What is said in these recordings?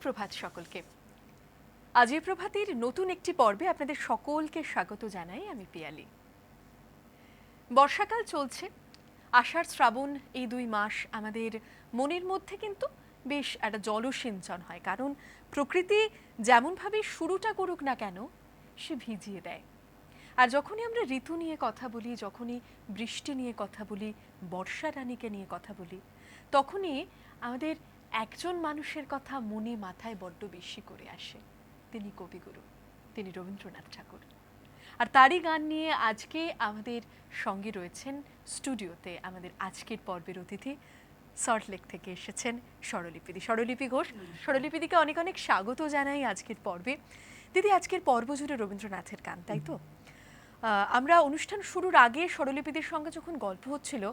সুপ্রভাত সকলকে। আজই প্রভাতের নতুন একটি পর্বে আপনাদের সকলকে স্বাগত জানাই। আমি পিয়ালি। বর্ষাকাল চলছে, আষাঢ় শ্রাবণ এই দুই মাস আমাদের মনের মধ্যে কিন্তু বেশ একটা জলসিঞ্চন হয়, কারণ প্রকৃতি যেমনভাবে শুরুটা করুক না কেন সে ভিজিয়ে দেয়। আর যখনই আমরা ঋতু নিয়ে কথা বলি, যখনই বৃষ্টি নিয়ে কথা বলি, বর্ষা রানীকে নিয়ে কথা বলি, তখনই আমাদের একজন মানুষের কথা মনে মাথায় বড্ড বেশি করে আসে। তিনি কবিগুরু, তিনি রবীন্দ্রনাথ ঠাকুর। আর তারই গান নিয়ে আজকে আমাদের সঙ্গে রয়েছেন স্টুডিওতে আমাদের আজকের পর্বের অতিথি, সল্টলেক থেকে এসেছেন স্বরলিপিদি, স্বরলিপি ঘোষ। স্বরলিপিদিকে অনেক অনেক স্বাগত জানাই আজকের পর্বে। দিদি, আজকের পর্ব জুড়ে রবীন্দ্রনাথের গান, তাই তো? আমরা অনুষ্ঠান শুরুর আগে স্বরলিপিদির সঙ্গে যখন গল্প হচ্ছিল,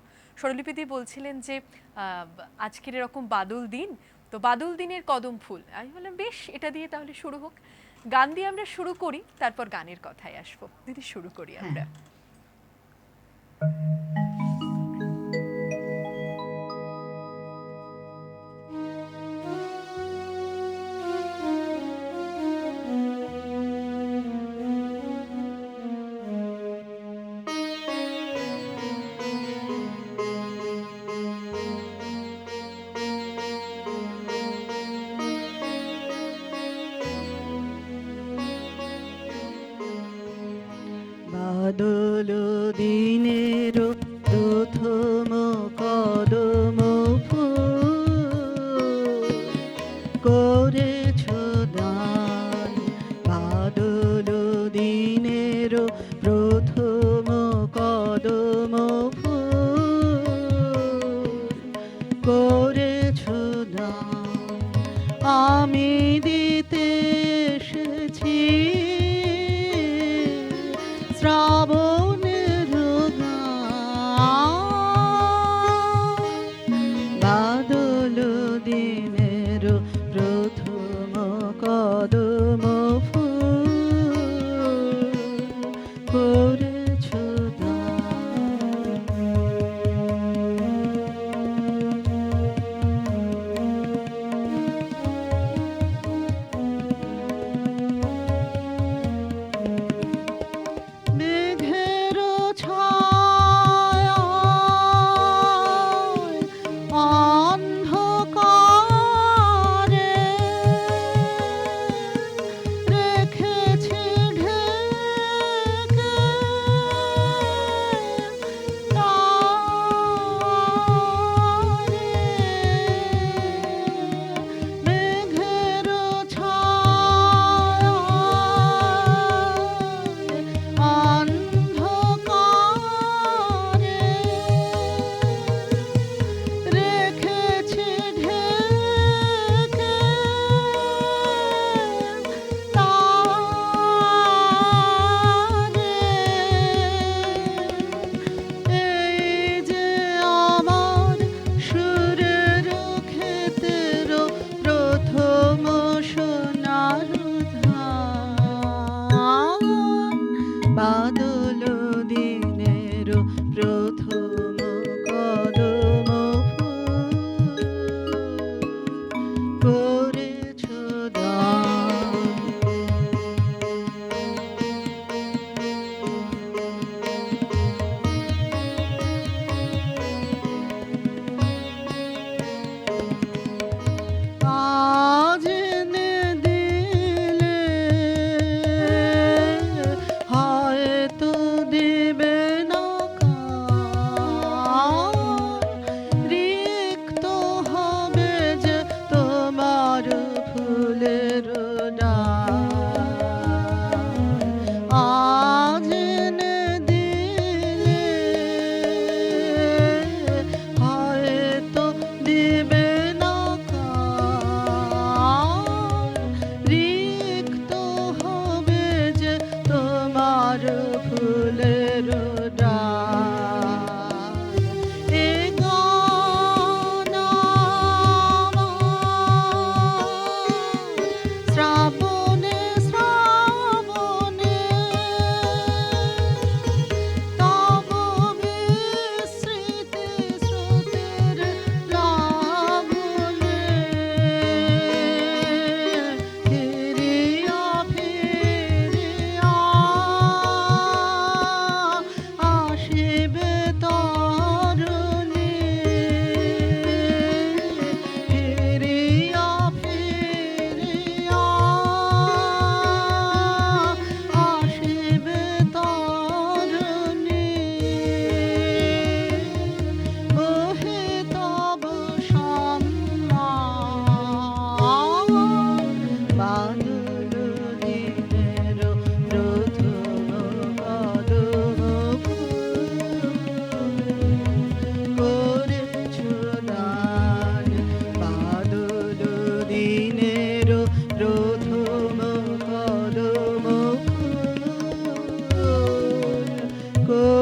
স্বরলিপিদি বলছিলেন যে আজকের এরকম বাদল দিন, তো বাদল দিনের কদম ফুল। আমি বললাম বেশ, এটা দিয়ে তাহলে শুরু হোক, গান দিয়ে আমরা শুরু করি, তারপর গানের কথায় আসবো। দিদি, শুরু করি আমরা। বাদল দিনের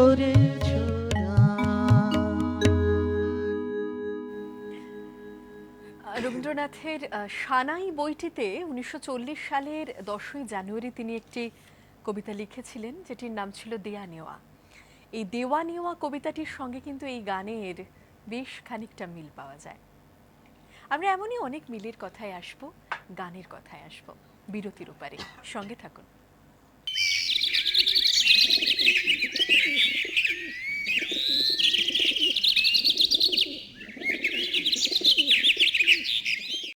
করেছ রবীন্দ্রনাথের সানাই বইটিতে ১৯৪০ সালের ১০ই জানুয়ারি তিনি একটি কবিতা লিখেছিলেন, যেটির নাম ছিল দেয়া নেওয়া। এই দেওয়া নেওয়া কবিতাটির সঙ্গে কিন্তু এই গানের বেশ খানিকটা মিল পাওয়া যায়। আমরা এমনই অনেক মিলের কথায় আসব, গানের কথায় আসব। বিরতির ওপারে সঙ্গে থাকুন।